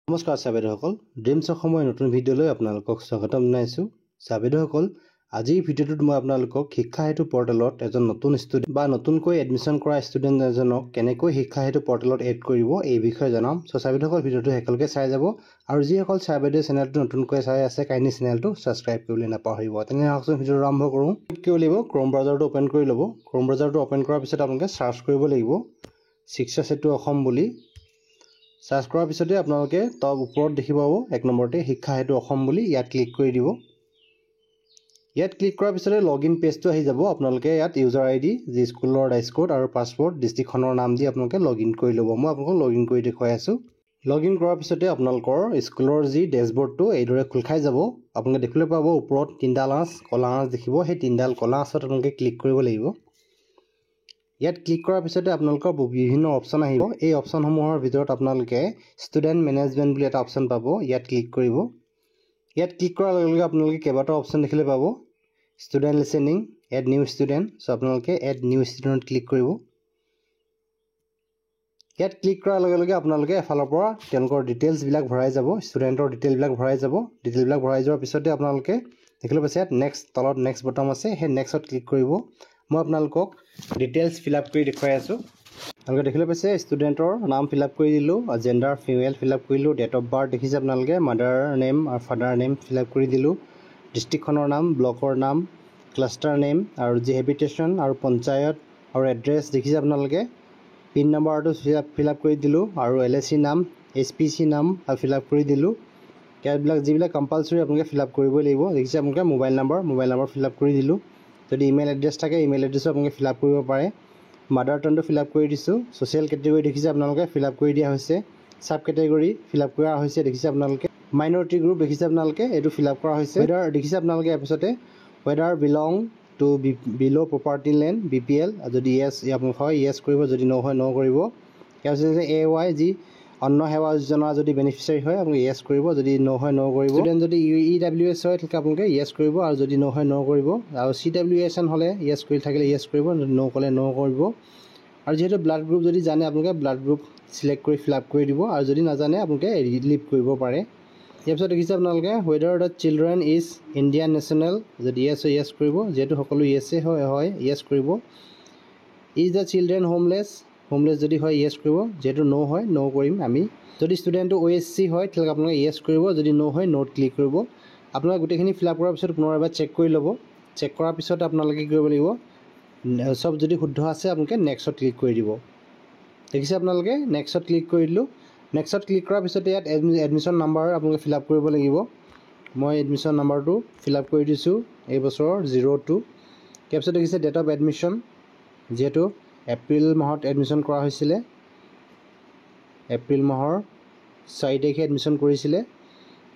নমস্কাৰ ছাবেদসকল, ড্ৰিমছ অসমৰ নতুন ভিডিঅ'লৈ আপোনালোকক স্বাগতম জনাইছোঁ। ছাবেদসকল, আজিৰ ভিডিঅ'টোত মই আপোনালোকক শিক্ষা হেতু পৰ্টেলত এজন নতুন ষ্টুডেণ্ট বা নতুনকৈ এডমিশ্যন কৰা ষ্টুডেণ্ট এজনক কেনেকৈ শিক্ষা হেতু পৰ্টেলত এড কৰিব এই বিষয়ে জনাম। ছাবেদসকল, ভিডিঅ'টো শেষলৈকে চাই যাব আৰু যিসকল ছাবেদে চেনেলটো নতুনকৈ চাই আছে কাইণ্ডলি চেনেলটো ছাবস্ক্ৰাইব কৰিবলৈ নাপাহৰিব। তেনেহ'লে আহকচোন ভিডিঅ'টো আৰম্ভ কৰোঁ। কি কৰিব লাগিব, ক্ৰম ব্ৰাউজাৰটো অ'পেন কৰি ল'ব। ক্ৰম ব্ৰাউজাৰটো অ'পেন কৰাৰ পিছত আপোনালোকে চাৰ্চ কৰিব লাগিব শিক্ষা সেতু অসম বুলি। চাৰ্চ কৰাৰ পিছতে আপোনালোকে টপ ওপৰত দেখি পাব এক নম্বৰতে শিক্ষা হেতু অসম বুলি, ইয়াত ক্লিক কৰি দিব। ইয়াত ক্লিক কৰাৰ পিছতে লগইন পেজটো আহি যাব। আপোনালোকে ইয়াত ইউজাৰ আই ডি, যি স্কুলৰ ডাইচ কোড আৰু পাছৱৰ্ড, ডিষ্ট্ৰিক্টখনৰ নাম দি আপোনালোকে লগইন কৰি ল'ব। মই আপোনালোকক লগইন কৰি দেখুৱাই আছোঁ। লগইন কৰাৰ পিছতে আপোনালোকৰ স্কুলৰ যি ডেছবৰ্ডটো এইদৰে খোল খাই যাব। আপোনালোকে দেখিবলৈ পাব ওপৰত তিনিডাল আঁচ, কলা আঁচ দেখিব। সেই তিনিডাল কলা আঁচত আপোনালোকে ক্লিক কৰিব লাগিব। ইয়াত ক্লিক কৰাৰ পিছতে আপোনালোকৰ বিভিন্ন অপশ্যন আহিব। এই অপশ্যনসমূহৰ ভিতৰত আপোনালোকে ষ্টুডেণ্ট মেনেজমেণ্ট বুলি এটা অপশ্যন পাব। ইয়াত ক্লিক কৰিব। ইয়াত ক্লিক কৰাৰ লগে লগে আপোনালোকে কেইবাটাও অপশ্যন দেখিবলৈ পাব। Student listening, add new student. চ' আপোনালোকে এড নিউ ষ্টুডেণ্টত ক্লিক কৰিব। ইয়াত ক্লিক কৰাৰ লগে লগে আপোনালোকে এফালৰ পৰা তেওঁলোকৰ ডিটেইলছবিলাক ভৰাই যাব, ষ্টুডেণ্টৰ ডিটেইলবিলাক ভৰাই যাব। ডিটেইলবিলাক ভৰাই যোৱাৰ পিছতে আপোনালোকে দেখিবলৈ পাইছে ইয়াত নেক্সট, তলত নেক্সট বটম আছে, সেই নেক্সটত ক্লিক কৰিব। মই আপোনালোকক ডিটেইলছ ফিল আপ কৰি দেখুৱাই আছোঁ। আপোনালোকে দেখিবলৈ পাইছে ষ্টুডেণ্টৰ নাম ফিল আপ কৰি দিলোঁ, জেণ্ডাৰ ফিমেল ফিল আপ কৰিলোঁ, ডেট অফ বাৰ্থ দেখিছে আপোনালোকে, মাদাৰ নেম আৰু ফাদাৰ নেম ফিল আপ কৰি দিলোঁ, ডিষ্ট্ৰিক্টখনৰ নাম, ব্লকৰ নাম, ক্লাষ্টাৰ নেম আৰু যি হেবিটেশ্যন আৰু পঞ্চায়ত আৰু এড্ৰেছ দেখিছে আপোনালোকে। পিন নম্বৰটো ফিল আপ কৰি দিলোঁ আৰু LAC নাম, SPC নাম ফিল আপ কৰি দিলোঁ। ইয়াতবিলাক যিবিলাক কম্পালচৰি আপোনালোকে ফিল আপ কৰিবই লাগিব। দেখিছে আপোনালোকে মোবাইল নম্বৰ ফিল আপ কৰি দিলোঁ। যদি ইমেইল এড্ৰেছ থাকে ইমেইল এড্ৰেছো আপোনালোকে ফিল আপ কৰিব পাৰে। মাদাৰ টাংটো ফিল আপ কৰি দিছোঁ। ছ'চিয়েল কেটেগৰী দেখিছে আপোনালোকে ফিল আপ কৰি দিয়া হৈছে। ছাব কেটেগৰী ফিল আপ কৰা হৈছে দেখিছে আপোনালোকে। মাইনৰিটি গ্ৰুপ দেখিছে আপোনালোকে, এইটো ফিল আপ কৰা হৈছে। ৱেডাৰ দেখিছে আপোনালোকে ইয়াৰ পিছতে weather belong to bill' property land BPL, যদি য়েছ হয় য়েছ কৰিব, যদি ন হয় ন কৰিব। ইয়াৰ পিছতে AY, যি অন্ন সেৱা যোজনা যদি বেনিফিচিয়াৰী হয় আপোনালোকে য়েছ কৰিব, যদি ন হয় ন কৰিব। ষ্টুডেণ্ট যদি EWS হয় তেতিয়া আপোনালোকে য়েছ কৰিব আৰু যদি ন হয় ন কৰিব। আৰু CWSN হ'লে য়েছ কৰি থাকিলে য়েছ কৰিব, ন ক'লে ন কৰিব। আৰু যিহেতু ব্লাড গ্ৰুপ যদি জানে আপোনালোকে ব্লাড গ্ৰুপ চিলেক্ট কৰি ফিল আপ কৰি দিব, আৰু যদি নাজানে আপোনালোকে লিভ কৰিব পাৰে। ইয়াৰ পিছত দেখিছে আপোনালোকে weather the children is Indian national, যদি য়েছ হয় য়েছ কৰিব, যিহেতু সকলো য়েছে হয় য়েছ কৰিব। ইজ দ্য চিলড্ৰেন হোমলেছ যদি হয় য়েছ কৰিব, যিহেতু ন হয় ন কৰিম আমি। যদি ষ্টুডেণ্টটো OSC হয় তেতিয়াহ'লে আপোনালোকে য়েছ কৰিব, যদি ন হয় ন'ত ক্লিক কৰিব। আপোনালোকে গোটেইখিনি ফিল আপ কৰাৰ পিছত পুনৰ এবাৰ চেক কৰি ল'ব। চেক কৰাৰ পিছত আপোনালোকে কি কৰিব লাগিব, চব যদি শুদ্ধ আছে আপোনালোকে নেক্সটত ক্লিক কৰি দিব। দেখিছে আপোনালোকে নেক্সটত ক্লিক কৰি দিলোঁ। নেক্সটত ক্লিক কৰাৰ পিছতে ইয়াত এডমিশ্যন নাম্বাৰ আপোনালোকে ফিল আপ কৰিব লাগিব। মই এডমিশ্যন নাম্বাৰটো ফিল আপ কৰি দিছোঁ, এই বছৰৰ 02। তাৰপিছত দেখিছে ডেট অফ এডমিশ্যন, যিহেতু এপ্ৰিল মাহত এডমিশ্যন কৰা হৈছিলে, এপ্ৰিল মাহৰ 4 তাৰিখে এডমিশ্যন কৰিছিলে।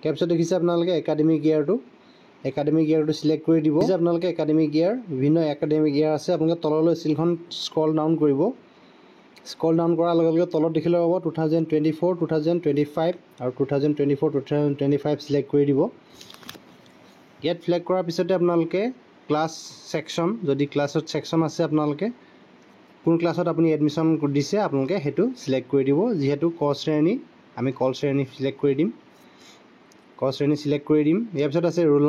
তাৰপিছত দেখিছে আপোনালোকে একাডেমিক ইয়েৰটো চিলেক্ট কৰি দিব। আপোনালোকে একাডেমিক ইয়েৰ, বিভিন্ন একাডেমিক ইয়েৰ আছে। আপোনালোকে তললৈ চিলখন স্ক্ৰল ডাউন কৰিব। স্ক্ৰল ডাউন কৰাৰ লগে লগে তলত দেখিলে পাব 2024, 2025 আৰু 2024, 2025 চিলেক্ট কৰি দিব। ইয়াত চিলেক্ট কৰাৰ পিছতে আপোনালোকে ক্লাছ ছেকশ্যন, যদি ক্লাছত ছেকশ্যন আছে আপোনালোকে কোন ক্লাছত আপুনি এডমিশ্যন দিছে আপোনালোকে সেইটো চিলেক্ট কৰি দিব। যিহেতু ক শ্ৰেণী, আমি ক শ্ৰেণী চিলেক্ট কৰি দিম, ইয়াৰ পিছত আছে ৰোল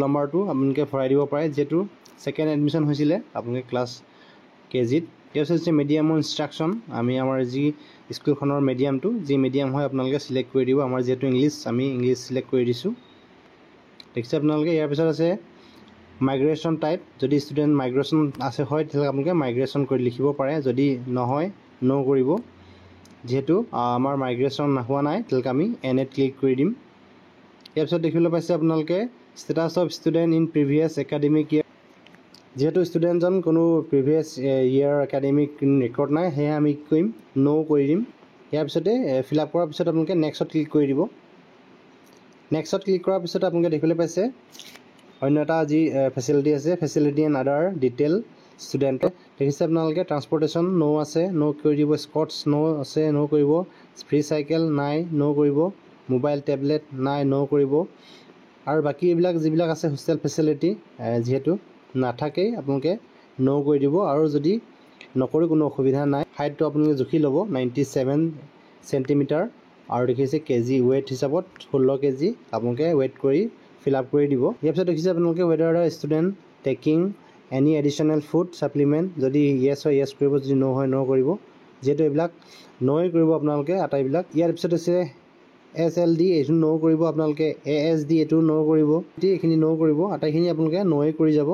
নম্বৰটো আপোনালোকে ভৰাই দিব পাৰে, যিহেতু ছেকেণ্ড এডমিশ্যন হৈছিলে আপোনালোকে ক্লাছ KGত। ইয়াৰ পিছত হৈছে মিডিয়ামৰ ইনষ্ট্ৰাকশ্যন, আমাৰ যি স্কুলখনৰ মিডিয়ামটো, যি মিডিয়াম হয় আপোনালোকে চিলেক্ট কৰি দিব। আমাৰ যিহেতু ইংলিছ, আমি ইংলিছ চিলেক্ট কৰি দিছোঁ। দেখিছে আপোনালোকে। ইয়াৰ পিছত আছে মাইগ্ৰেশ্যন টাইপ, যদি ষ্টুডেণ্ট মাইগ্ৰেশ্যন আছে হয় তেতিয়াহ'লে আপোনালোকে মাইগ্ৰেশ্যন কৰি লিখিব পাৰে, যদি নহয় ন কৰিব। যিহেতু আমাৰ মাইগ্ৰেশ্যন হোৱা নাই তেতিয়াহ'লে আমি NAত ক্লিক কৰি দিম। ইয়াৰ পিছত দেখিবলৈ পাইছে আপোনালোকে status of student in previous academic year, যিহেতু ষ্টুডেণ্টজন কোনো প্ৰিভিয়াছ ইয়েৰ একাডেমিক ৰেকৰ্ড নাই, সেয়ে আমি কি কৰিম, ন কৰি দিম। ইয়াৰ পিছতে ফিল আপ কৰাৰ পিছত আপোনালোকে নেক্সটত ক্লিক কৰি দিব। নেক্সটত ক্লিক কৰাৰ পিছত আপোনালোকে দেখিবলৈ পাইছে অন্য এটা যি ফেচিলিটি আছে, ফেচিলিটি এণ্ড আদাৰ ডিটেইল ষ্টুডেণ্টৰ। দেখিছে আপোনালোকে ট্ৰান্সপৰ্টেশ্যন ন আছে, ন কৰি দিব। স্কটছ ন আছে, ন কৰিব। ফ্ৰী চাইকেল নাই, ন কৰিব। মোবাইল টেবলেট নাই, ন কৰিব। আৰু বাকী এইবিলাক যিবিলাক আছে হোষ্টেল ফেচিলিটি, যিহেতু নাথাকেই আপোনালোকে ন কৰি দিব। আৰু যদি নকৰি কোনো অসুবিধা নাই, হাইটটো আপোনালোকে জুখি ল'ব 97 চেণ্টিমিটাৰ। আৰু দেখিছে কেজি ৱেইট হিচাপত 16 কেজি আপোনালোকে ৱেইট কৰি ফিল আপ কৰি দিব। ইয়াৰ পিছত দেখিছে আপোনালোকে weather the student taking any additional food supplement, যদি য়েছ হয় য়েছ কৰিব, যদি ন' হয় ন' কৰিব, যিহেতু এইবিলাক ন'ই কৰিব আপোনালোকে আটাইবিলাক। ইয়াৰ পিছত আছে SLD, এইটো ন' কৰিব আপোনালোকে, ASD এইটো ন' কৰিব, এইখিনি ন' কৰিব, আটাইখিনি আপোনালোকে ন'ই কৰি যাব।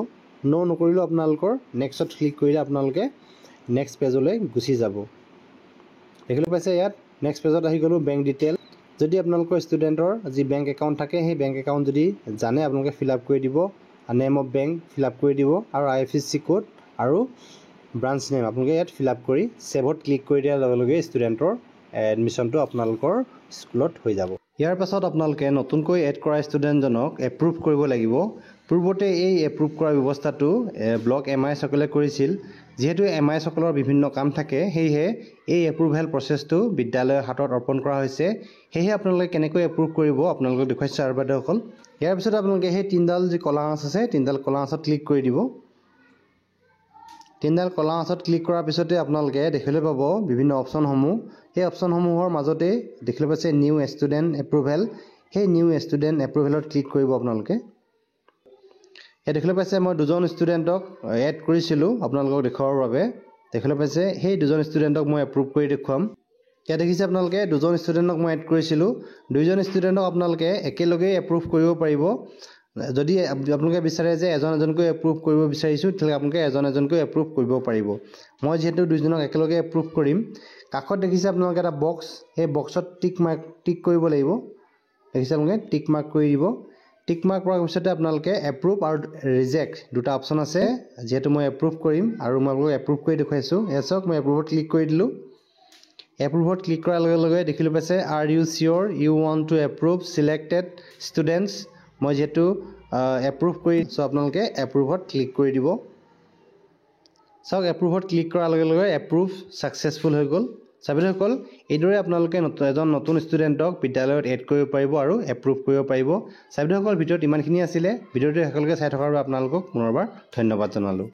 ন' নকৰিলেও আপোনালোকৰ নেক্সটত ক্লিক কৰিলে আপোনালোকে নেক্সট পেজলৈ গুচি যাব। দেখিবলৈ পাইছে ইয়াত নেক্সট পেজত আহি গ'লোঁ বেংক ডিটেইল। যদি আপোনালোকৰ ষ্টুডেণ্টৰ যি বেংক একাউণ্ট থাকে সেই বেংক একাউণ্ট যদি জানে আপোনালোকে ফিল আপ কৰি দিব, name of bank fill up কৰি দিব আৰু IFSC কোড আৰু ব্ৰাঞ্চ নেম আপোনালোকে ইয়াত ফিল আপ কৰি ছেভত ক্লিক কৰি দিয়াৰ লগে লগে ষ্টুডেণ্টৰ এডমিশ্যনটো আপোনালোকৰ স্কুলত হৈ যাব। ইয়াৰ পাছত আপোনালোকে নতুনকৈ এড কৰা ষ্টুডেণ্টজনক এপ্ৰুভ কৰিব লাগিব। পূৰ্বতে এই এপ্ৰুভ কৰাৰ ব্যৱস্থাটো ব্লক MI সকলে কৰিছিল। যিহেতু MI সকলৰ বিভিন্ন কাম থাকে, সেয়েহে এই এপ্ৰুভেল প্ৰচেছটো বিদ্যালয়ৰ হাতত অৰ্পণ কৰা হৈছে। সেয়েহে আপোনালোকে কেনেকৈ এপ্ৰুভ কৰিব আপোনালোকক দেখুৱাইছে আৰু বাইদেউসকল। ইয়াৰ পিছত আপোনালোকে সেই তিনিডাল যি কলা আঁচ আছে, তিনিডাল কলা আঁচত ক্লিক কৰি দিব। তিনিডাল কলা আঁচত ক্লিক কৰাৰ পিছতে আপোনালোকে দেখিবলৈ পাব বিভিন্ন অপশ্যনসমূহ। সেই অপশ্যনসমূহৰ মাজতে দেখিবলৈ পাইছে নিউ ষ্টুডেণ্ট এপ্ৰুভেল। সেই নিউ ষ্টুডেণ্ট এপ্ৰুভেলত ক্লিক কৰিব আপোনালোকে। ইয়াত দেখিবলৈ পাইছে মই দুজন ষ্টুডেণ্টক এড কৰিছিলোঁ আপোনালোকক দেখুৱাবৰ বাবে। দেখিবলৈ পাইছে সেই দুজন ষ্টুডেণ্টক মই এপ্ৰুভ কৰি দেখুৱাম। ইয়াত দেখিছে আপোনালোকে দুজন ষ্টুডেণ্টক মই এড কৰিছিলোঁ। দুইজন ষ্টুডেণ্টক আপোনালোকে একেলগেই এপ্ৰুভ কৰিব পাৰিব। যদি আপোনালোকে বিচাৰে যে এজন এজনকৈ এপ্ৰুভ কৰিব বিচাৰিছোঁ, তেতিয়াহ'লে আপোনালোকে এজন এজনকৈ এপ্ৰুভ কৰিব পাৰিব। মই যিহেতু দুইজনক একেলগে এপ্ৰুভ কৰিম, কাষত দেখিছে আপোনালোকে এটা বক্স, সেই বক্সত টিক কৰিব লাগিব। দেখিছে আপোনালোকে টিক মাৰ্ক কৰি দিব। টিক মাৰ্ক কৰাৰ পিছতে আপোনালোকে এপ্ৰুভ আৰু ৰিজেক্ট দুটা অপশ্যন আছে। যিহেতু মই এপ্ৰুভ কৰিম আৰু মই আপোনালোকক এপ্ৰুভ কৰি দেখুৱাইছোঁ, এয়া চাওক মই এপ্ৰুভত ক্লিক কৰি দিলোঁ। এপ্ৰুভত ক্লিক কৰাৰ লগে লগে দেখিবলৈ পাইছে are you sure you want to approve selected students. মই যিহেতু এপ্ৰুভ কৰিছোঁ, আপোনালোকে এপ্ৰুভত ক্লিক কৰি দিব। চাওক এপ্ৰুভত ক্লিক কৰাৰ লগে লগে এপ্ৰুভ ছাকচেছফুল হৈ গ'ল। ছাত্ৰীসকল, এইদৰে আপোনালোকে এজন নতুন ষ্টুডেণ্টক বিদ্যালয়ত এড কৰিব পাৰিব আৰু এপ্ৰুভ কৰিব পাৰিব। ছাত্ৰীসকল, ভিডিঅ'ত ইমানখিনি আছিলে। ভিডিঅ'টো সকলোকে চাই থকাৰ বাবে আপোনালোকক পুনৰবাৰ ধন্যবাদ জনালোঁ।